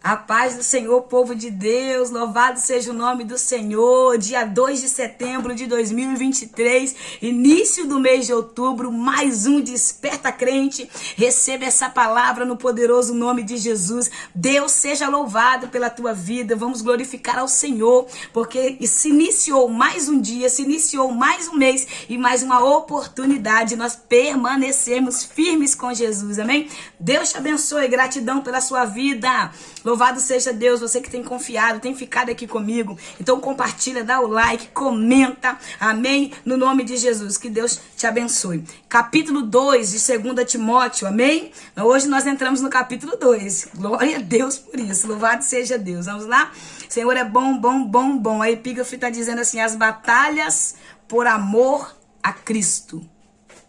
A paz do Senhor, povo de Deus, louvado seja o nome do Senhor. Dia 2 de setembro de 2023, início do mês de outubro, mais um Desperta Crente. Receba essa palavra no poderoso nome de Jesus. Deus seja louvado pela tua vida. Vamos glorificar ao Senhor, porque se iniciou mais um dia, se iniciou mais um mês e mais uma oportunidade. Nós permanecemos firmes com Jesus, amém? Deus te abençoe, gratidão pela sua vida. Louvado seja Deus, você que tem confiado, tem ficado aqui comigo. Então compartilha, dá o like, comenta, amém? No nome de Jesus, que Deus te abençoe. Capítulo 2 de 2 Timóteo, amém? Hoje nós entramos no capítulo 2. Glória a Deus por isso, louvado seja Deus. Vamos lá? Senhor é bom, bom, bom, bom. A epígrafe está dizendo assim, as batalhas por amor a Cristo.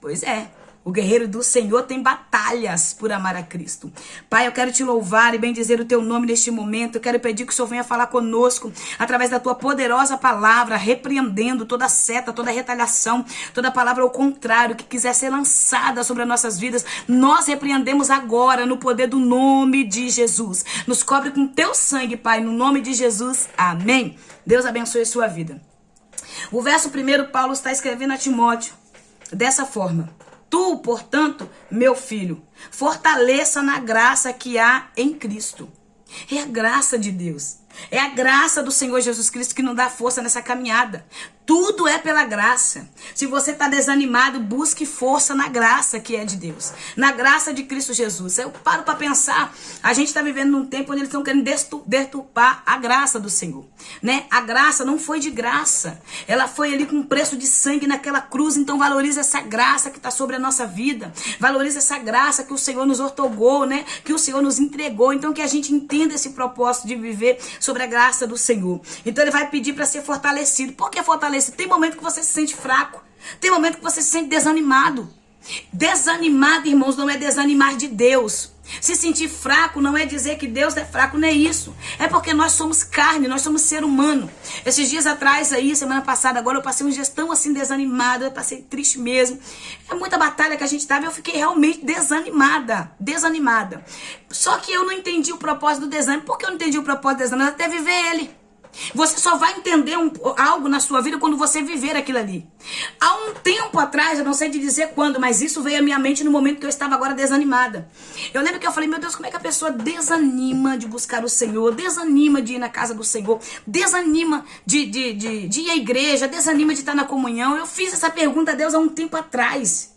Pois é. O guerreiro do Senhor tem batalhas por amar a Cristo. Pai, eu quero te louvar e bendizer o teu nome neste momento. Eu quero pedir que o Senhor venha falar conosco através da tua poderosa palavra, repreendendo toda seta, toda retaliação, toda palavra ao contrário que quiser ser lançada sobre as nossas vidas. Nós repreendemos agora no poder do nome de Jesus. Nos cobre com teu sangue, Pai, no nome de Jesus. Amém. Deus abençoe a sua vida. O verso 1, Paulo está escrevendo a Timóteo dessa forma. Tu, portanto, meu filho, fortaleça na graça que há em Cristo. É a graça de Deus. É a graça do Senhor Jesus Cristo que nos dá força nessa caminhada. Tudo é pela graça. Se você está desanimado, busque força na graça que é de Deus. Na graça de Cristo Jesus. Eu paro para pensar. A gente está vivendo num tempo onde eles estão querendo deturpar a graça do Senhor. Né? A graça não foi de graça. Ela foi ali com um preço de sangue naquela cruz. Então valoriza essa graça que está sobre a nossa vida. Valoriza essa graça que o Senhor nos outorgou, né? Que o Senhor nos entregou. Então que a gente entenda esse propósito de viver sobre a graça do Senhor. Então ele vai pedir para ser fortalecido. Por que fortalecido? Tem momento que você se sente fraco. Tem momento que você se sente desanimado. Desanimado, irmãos, não é desanimar de Deus. Se sentir fraco não é dizer que Deus é fraco, não é isso. É porque nós somos carne, nós somos ser humano. Esses dias atrás aí, semana passada, agora eu passei uns dias tão assim desanimada, eu passei triste mesmo. É muita batalha que a gente tava e eu fiquei realmente desanimada. Só que eu não entendi o propósito do desânimo. Por que eu não entendi o propósito do desânimo? Até viver ele. Você só vai entender algo na sua vida quando você viver aquilo ali. Há um tempo atrás, eu não sei te dizer quando, mas isso veio à minha mente no momento que eu estava agora desanimada. Eu lembro que eu falei, meu Deus, como é que a pessoa desanima de buscar o Senhor, desanima de ir na casa do Senhor, desanima de ir à igreja, desanima de estar na comunhão. Eu fiz essa pergunta a Deus há um tempo atrás,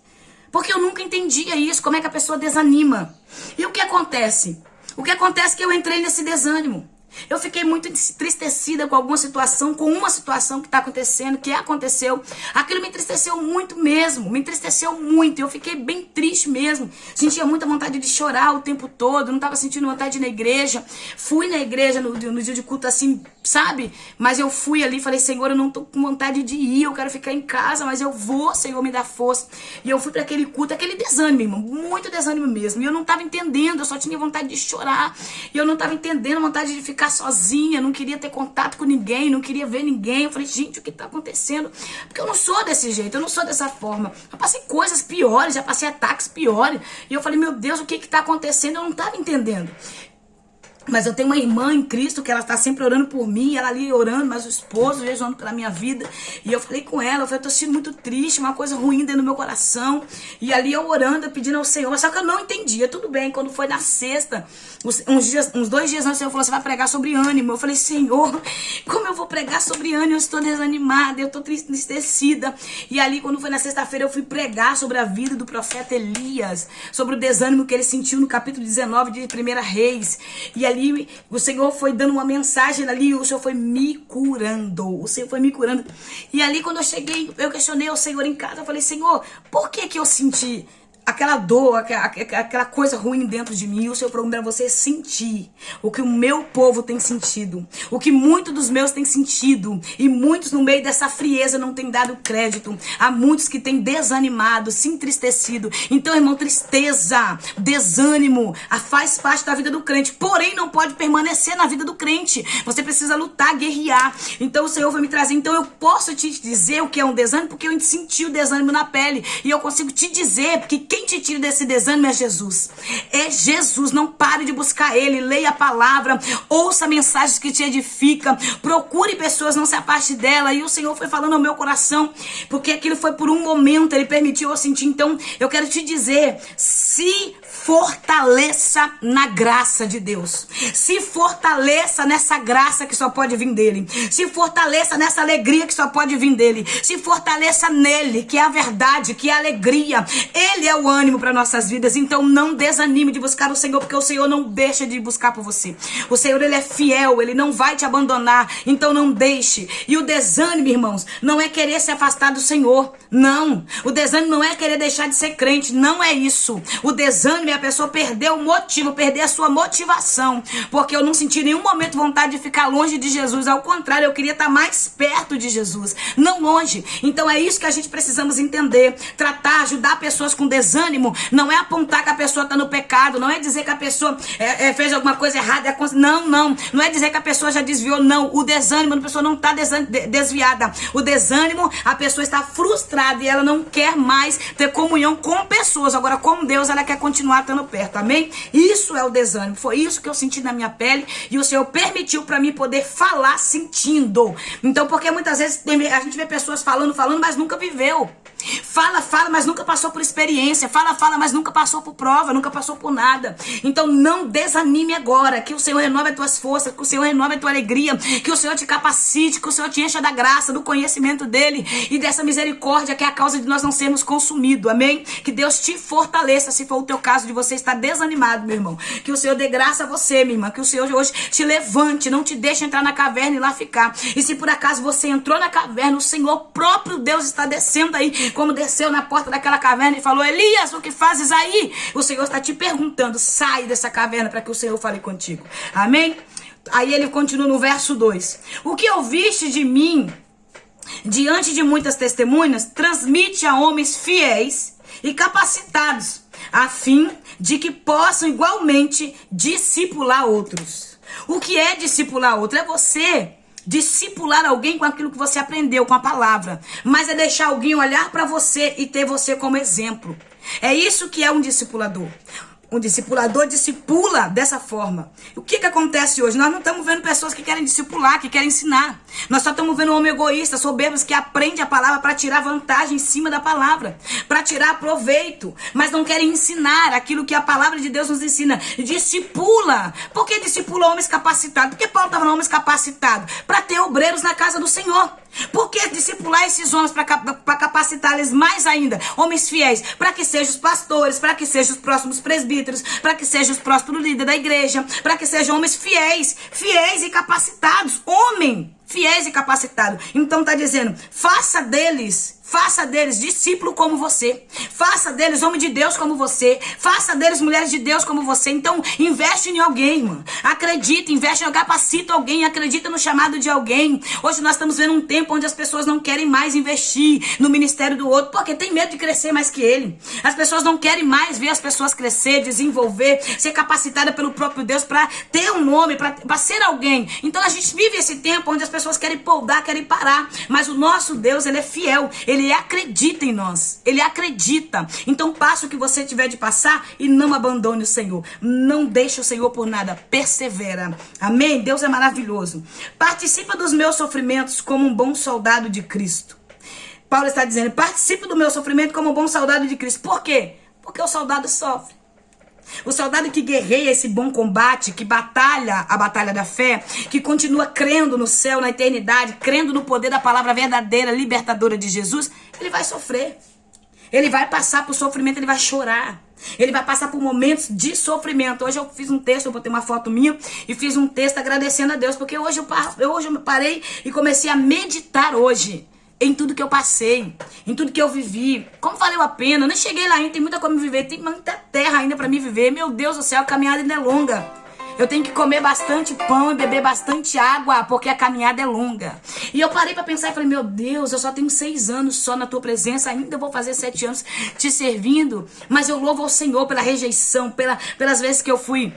porque eu nunca entendia isso, como é que a pessoa desanima. E o que acontece? O que acontece é que eu entrei nesse desânimo. Eu fiquei muito entristecida com alguma situação, com uma situação que está acontecendo, que aconteceu. Aquilo me entristeceu muito mesmo, me entristeceu muito. Eu fiquei bem triste mesmo. Sentia muita vontade de chorar o tempo todo, não estava sentindo vontade de ir na igreja. Fui na igreja no dia de culto assim, sabe? Mas eu fui ali e falei, Senhor, eu não estou com vontade de ir, eu quero ficar em casa, mas eu vou, Senhor, me dá força. E eu fui para aquele culto, aquele desânimo, irmão, muito desânimo mesmo. E eu não estava entendendo, eu só tinha vontade de chorar. E eu não estava entendendo, vontade de ficar sozinha, não queria ter contato com ninguém, não queria ver ninguém. Eu falei, gente, o que tá acontecendo? Porque eu não sou desse jeito, eu não sou dessa forma. Eu passei coisas piores, já passei ataques piores. E eu falei, meu Deus, o que tá acontecendo? Eu não tava entendendo. Mas eu tenho uma irmã em Cristo que ela está sempre orando por mim, ela ali orando, mas o esposo jejuando pela minha vida. E eu falei com ela, eu falei, eu tô sentindo muito triste, uma coisa ruim dentro do meu coração. E ali eu orando, eu pedindo ao Senhor, só que eu não entendia. Tudo bem, quando foi na sexta, uns 2 dias antes, o Senhor falou, você vai pregar sobre ânimo. Eu falei, Senhor, como eu vou pregar sobre ânimo? Eu estou desanimada, eu estou entristecida. E ali, quando foi na sexta-feira, eu fui pregar sobre a vida do profeta Elias, sobre o desânimo que ele sentiu no capítulo 19 de 1 Reis. E ali o Senhor foi dando uma mensagem ali, o Senhor foi me curando, e ali quando eu cheguei, eu questionei o Senhor em casa, eu falei, Senhor, por que eu senti aquela dor, aquela coisa ruim dentro de mim? O seu problema é você sentir o que o meu povo tem sentido, o que muitos dos meus têm sentido, e muitos no meio dessa frieza não têm dado crédito. Há muitos que têm desanimado, se entristecido. Então, irmão, tristeza, desânimo faz parte da vida do crente, porém não pode permanecer na vida do crente. Você precisa lutar, guerrear. Então o Senhor vai me trazer, então eu posso te dizer o que é um desânimo, porque eu senti o desânimo na pele, e eu consigo te dizer, porque quem te tira desse desânimo é Jesus. É Jesus. Não pare de buscar Ele. Leia a palavra. Ouça mensagens que te edificam. Procure pessoas, não se afaste dela. E o Senhor foi falando ao meu coração, porque aquilo foi por um momento. Ele permitiu eu sentir. Então, eu quero te dizer, se fortaleça na graça de Deus. Se fortaleça nessa graça que só pode vir dele. Se fortaleça nessa alegria que só pode vir dele. Se fortaleça nele, que é a verdade, que é a alegria. Ele é o ânimo para nossas vidas. Então não desanime de buscar o Senhor, porque o Senhor não deixa de buscar por você. O Senhor, ele é fiel, ele não vai te abandonar. Então não deixe. E o desânimo, irmãos, não é querer se afastar do Senhor. Não. O desânimo não é querer deixar de ser crente. Não é isso. O desânimo é a pessoa perder o motivo, perder a sua motivação. Porque eu não senti em nenhum momento vontade de ficar longe de Jesus. Ao contrário, eu queria estar mais perto de Jesus, não longe. Então é isso que a gente precisamos entender. Tratar, ajudar pessoas com desânimo, não é apontar que a pessoa está no pecado, não é dizer que a pessoa fez alguma coisa errada. Não é dizer que a pessoa já desviou, não. O desânimo, a pessoa não está desviada. O desânimo, a pessoa está frustrada e ela não quer mais ter comunhão com pessoas. Agora, com Deus, ela quer continuar estando perto, amém? Isso é o desânimo. Foi isso que eu senti na minha pele e o Senhor permitiu para mim poder falar sentindo. Então, porque muitas vezes a gente vê pessoas falando, mas nunca viveu. Fala, mas nunca passou por experiência. Fala, mas nunca passou por prova, nunca passou por nada. Então não desanime agora. Que o Senhor renove as tuas forças, que o Senhor renove a tua alegria, que o Senhor te capacite, que o Senhor te encha da graça, do conhecimento dele e dessa misericórdia que é a causa de nós não sermos consumidos, amém? Que Deus te fortaleça, se for o teu caso de você estar desanimado, meu irmão. Que o Senhor dê graça a você, minha irmã. Que o Senhor hoje te levante, não te deixe entrar na caverna e lá ficar. E se por acaso você entrou na caverna, o Senhor próprio Deus está descendo aí, como desceu na porta daquela caverna e falou: Elias, o que fazes aí? O Senhor está te perguntando, sai dessa caverna para que o Senhor fale contigo, amém? Aí ele continua no verso 2: o que ouviste de mim diante de muitas testemunhas, transmite a homens fiéis e capacitados, a fim de que possam igualmente discipular outros. O que é discipular outro? É você discipular alguém com aquilo que você aprendeu, com a palavra. Mas é deixar alguém olhar para você e ter você como exemplo. É isso que é um discipulador. Um discipulador discipula dessa forma. O que acontece hoje? Nós não estamos vendo pessoas que querem discipular, que querem ensinar. Nós só estamos vendo um homem egoísta, soberbos, que aprende a palavra para tirar vantagem em cima da palavra, para tirar proveito, mas não querem ensinar aquilo que a palavra de Deus nos ensina. Discipula. Por que discipula homens capacitados? Porque Paulo estava homens capacitados para ter obreiros na casa do Senhor. Por que discipular esses homens para capacitá-los mais ainda? Homens fiéis, para que sejam os pastores, para que sejam os próximos presbíteros, para que sejam os próximos líderes da igreja, para que sejam homens fiéis e capacitados. Homem fiéis e capacitados. Então está dizendo, faça deles discípulo como você. Faça deles homem de Deus como você. Faça deles mulheres de Deus como você. Então, investe em alguém, mano. Acredita, investe, capacita alguém, acredita no chamado de alguém. Hoje nós estamos vendo um tempo onde as pessoas não querem mais investir no ministério do outro, porque tem medo de crescer mais que ele. As pessoas não querem mais ver as pessoas crescer, desenvolver, ser capacitada pelo próprio Deus para ter um nome, para ser alguém. Então, a gente vive esse tempo onde as pessoas querem podar, querem parar. Mas o nosso Deus, ele é fiel. Ele acredita em nós. Ele acredita. Então passa o que você tiver de passar e não abandone o Senhor. Não deixe o Senhor por nada. Persevera. Amém? Deus é maravilhoso. Participa dos meus sofrimentos como um bom soldado de Cristo. Paulo está dizendo, participe do meu sofrimento como um bom soldado de Cristo. Por quê? Porque o soldado sofre. O soldado que guerreia esse bom combate, que batalha a batalha da fé, que continua crendo no céu, na eternidade, crendo no poder da palavra verdadeira, libertadora de Jesus, ele vai sofrer. Ele vai passar por sofrimento, ele vai chorar. Ele vai passar por momentos de sofrimento. Hoje eu fiz um texto, eu botei uma foto minha e fiz um texto agradecendo a Deus, porque hoje eu parei e comecei a meditar hoje em tudo que eu passei, em tudo que eu vivi. Como valeu a pena? Eu nem cheguei lá ainda, tem muita coisa pra me viver, tem muita terra ainda pra me viver. Meu Deus do céu, a caminhada ainda é longa. Eu tenho que comer bastante pão e beber bastante água, porque a caminhada é longa. E eu parei pra pensar e falei, meu Deus, eu só tenho 6 anos só na tua presença, ainda vou fazer 7 anos te servindo. Mas eu louvo ao Senhor pela rejeição, pelas vezes que eu fui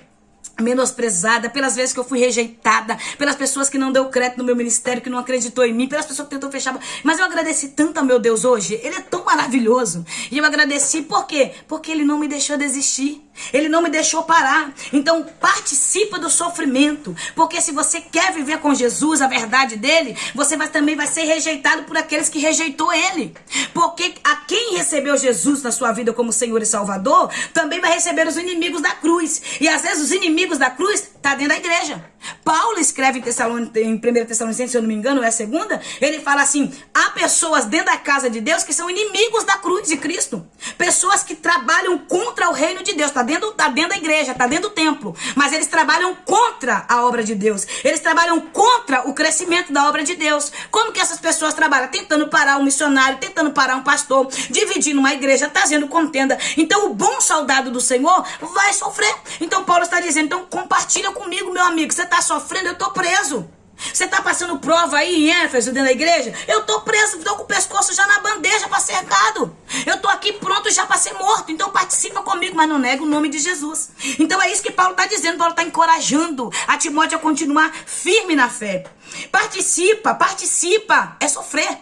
menosprezada, pelas vezes que eu fui rejeitada, pelas pessoas que não deu crédito no meu ministério, que não acreditou em mim, pelas pessoas que tentou fechar. Mas eu agradeci tanto ao meu Deus hoje. Ele é tão maravilhoso. E eu agradeci por quê? Porque ele não me deixou desistir. Ele não me deixou parar. Então participa do sofrimento, porque se você quer viver com Jesus, a verdade dele, você também vai ser rejeitado por aqueles que rejeitou ele. Porque a quem recebeu Jesus na sua vida como Senhor e Salvador, também vai receber os inimigos da cruz. E às vezes os inimigos da cruz tá dentro da igreja. Paulo escreve em 1 Tessalonicenses, se eu não me engano, é a segunda, ele fala assim: há pessoas dentro da casa de Deus que são inimigos da cruz de Cristo. Pessoas que trabalham contra o reino de Deus. Tá dentro da igreja, tá dentro do templo. Mas eles trabalham contra a obra de Deus. Eles trabalham contra o crescimento da obra de Deus. Como que essas pessoas trabalham? Tentando parar um missionário, tentando parar um pastor, dividindo uma igreja, trazendo contenda. Então o bom soldado do Senhor vai sofrer. Então Paulo está dizendo: então compartilha comigo, meu amigo. Você está sofrendo, eu estou preso. Você está passando prova aí em Éfeso, dentro da igreja? Eu estou preso, estou com o pescoço já na bandeja para ser cercado. Eu estou aqui pronto já para ser morto. Então participa comigo, mas não nega o nome de Jesus. Então é isso que Paulo está dizendo. Paulo está encorajando a Timóteo a continuar firme na fé. Participa, é sofrer.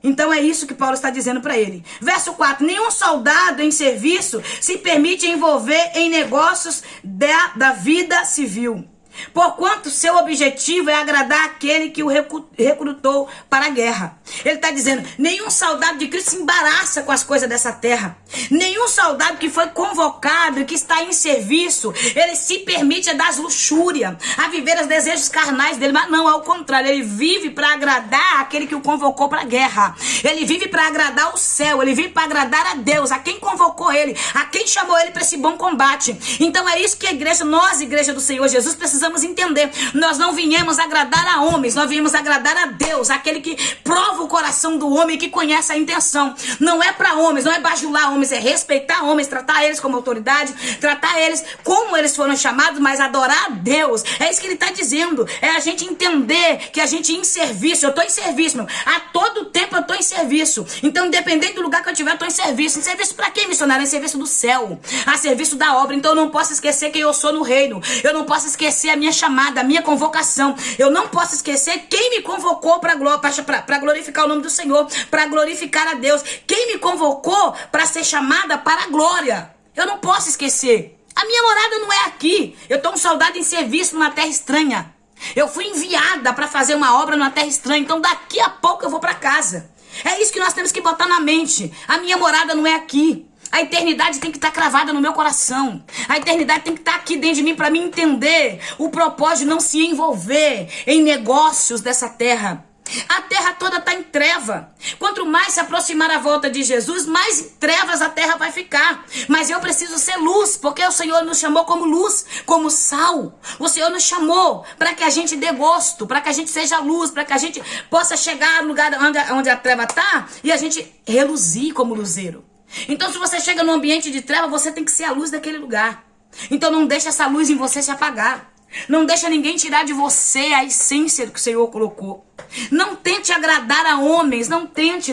Então é isso que Paulo está dizendo para ele. Verso 4. Nenhum soldado em serviço se permite envolver em negócios da vida civil, porquanto seu objetivo é agradar aquele que o recrutou para a guerra. Ele está dizendo: nenhum soldado de Cristo se embaraça com as coisas dessa terra. Nenhum soldado que foi convocado e que está em serviço, ele se permite a dar luxúria, a viver os desejos carnais dele. Mas não, ao contrário, ele vive para agradar aquele que o convocou para a guerra. Ele vive para agradar o céu, ele vive para agradar a Deus, a quem convocou ele, a quem chamou ele para esse bom combate. Então é isso que a igreja, nós, igreja do Senhor Jesus, precisamos entender. Nós não viemos agradar a homens, nós viemos agradar a Deus, aquele que prova o coração do homem, que conhece a intenção. Não é para homens, não é bajular homens, é respeitar homens, tratar eles como autoridade, tratar eles como eles foram chamados, mas adorar a Deus. É isso que ele está dizendo. É a gente entender que a gente em serviço, eu estou em serviço, meu. A todo tempo eu estou em serviço. Então, independente do lugar que eu estiver, eu estou em serviço. Em serviço para quem, missionário? Em serviço do céu, a serviço da obra. Então eu não posso esquecer quem eu sou no reino. Eu não posso esquecer a minha chamada, a minha convocação. Eu não posso esquecer quem me convocou para glorificar o nome do Senhor, para glorificar a Deus. Quem me convocou para ser chamada para a glória. Eu não posso esquecer. A minha morada não é aqui. Eu estou um soldado em serviço numa terra estranha. Eu fui enviada para fazer uma obra numa terra estranha. Então daqui a pouco eu vou para casa. É isso que nós temos que botar na mente. A minha morada não é aqui. A eternidade tem que estar cravada no meu coração. A eternidade tem que estar aqui dentro de mim para mim entender o propósito de não se envolver em negócios dessa terra. A terra toda está em treva. Quanto mais se aproximar a volta de Jesus, mais em trevas a terra vai ficar. Mas eu preciso ser luz, porque o Senhor nos chamou como luz, como sal. O Senhor nos chamou para que a gente dê gosto, para que a gente seja luz, para que a gente possa chegar no lugar onde a treva está e a gente reluzir como luzeiro. Então, se você chega num ambiente de treva, você tem que ser a luz daquele lugar. Então, não deixe essa luz em você se apagar. Não deixa ninguém tirar de você a essência que o Senhor colocou. Não tente agradar a homens, não tente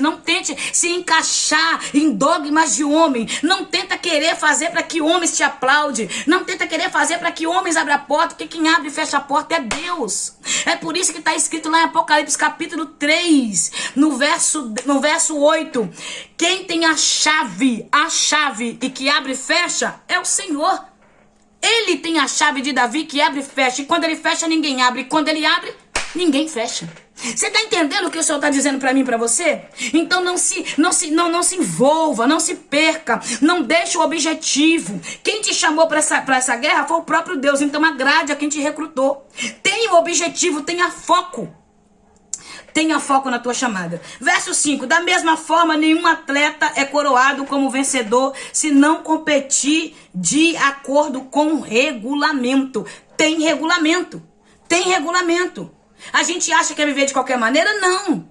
se encaixar em dogmas de homem. Não tenta querer fazer para que homens te aplaudem. Não tenta querer fazer para que homens abram a porta, porque quem abre e fecha a porta é Deus. É por isso que está escrito lá em Apocalipse capítulo 3, no verso 8. Quem tem a chave e que abre e fecha é o Senhor. Ele tem a chave de Davi que abre e fecha. E quando ele fecha, ninguém abre. E quando ele abre, ninguém fecha. Você está entendendo o que o Senhor está dizendo para mim e para você? Então não se envolva, não se perca. Não deixe o objetivo. Quem te chamou para essa guerra foi o próprio Deus. Então agrade a quem te recrutou. Tenha o objetivo, tenha foco. Tenha foco na tua chamada. Verso 5. Da mesma forma, nenhum atleta é coroado como vencedor se não competir de acordo com o regulamento. Tem regulamento. Tem regulamento. A gente acha que é viver de qualquer maneira? Não.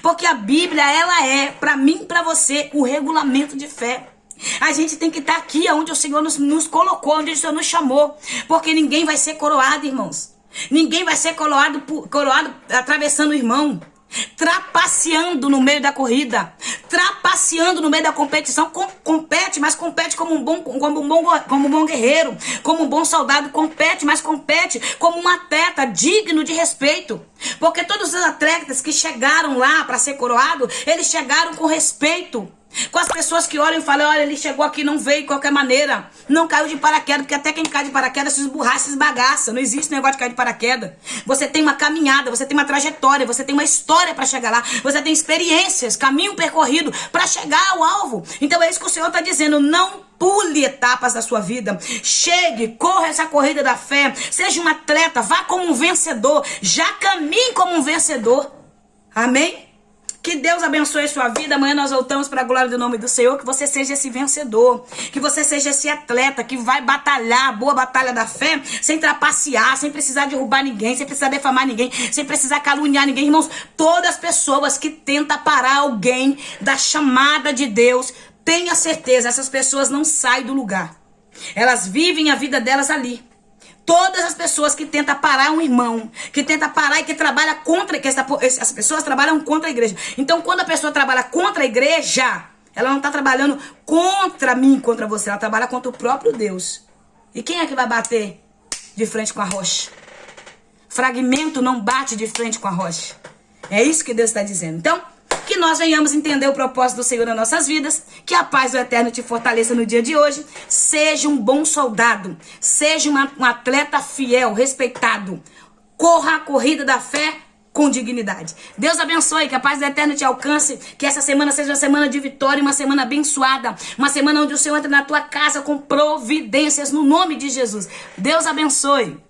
Porque a Bíblia, ela é, para mim e para você, o regulamento de fé. A gente tem que estar aqui onde o Senhor nos colocou, onde o Senhor nos chamou. Porque ninguém vai ser coroado, irmãos. Ninguém vai ser coroado atravessando o irmão. trapaceando no meio da corrida, trapaceando no meio da competição. Compete, mas compete como um bom guerreiro, como um bom soldado. Compete, mas compete como um atleta digno de respeito. Porque todos os atletas que chegaram lá para ser coroado, eles chegaram com respeito. Com as pessoas que olham e falam, olha, ele chegou aqui, não veio de qualquer maneira, não caiu de paraquedas, porque até quem cai de paraquedas se esburrar, se esbagaça. Não existe negócio de cair de paraquedas. Você tem uma caminhada, você tem uma trajetória, você tem uma história para chegar lá, você tem experiências, caminho percorrido para chegar ao alvo. Então é isso que o Senhor está dizendo, não pule etapas da sua vida, chegue, corra essa corrida da fé, seja um atleta, vá como um vencedor, já caminhe como um vencedor. Amém? Que Deus abençoe a sua vida. Amanhã nós voltamos para a glória do nome do Senhor. Que você seja esse vencedor. Que você seja esse atleta que vai batalhar a boa batalha da fé sem trapacear, sem precisar derrubar ninguém, sem precisar defamar ninguém, sem precisar caluniar ninguém. Irmãos, todas as pessoas que tentam parar alguém da chamada de Deus, tenha certeza, essas pessoas não saem do lugar. Elas vivem a vida delas ali. Todas as pessoas que tentam parar um irmão, que tentam parar e que trabalham contra, as pessoas trabalham contra a igreja. Então, quando a pessoa trabalha contra a igreja, ela não está trabalhando contra mim, contra você, ela trabalha contra o próprio Deus. E quem é que vai bater de frente com a rocha? Fragmento não bate de frente com a rocha. É isso que Deus está dizendo. Então, que nós venhamos entender o propósito do Senhor nas nossas vidas, que a paz do Eterno te fortaleça no dia de hoje. Seja um bom soldado, seja um atleta fiel, respeitado. Corra a corrida da fé com dignidade. Deus abençoe, que a paz do Eterno te alcance, que essa semana seja uma semana de vitória, uma semana abençoada, uma semana onde o Senhor entra na tua casa com providências no nome de Jesus. Deus abençoe.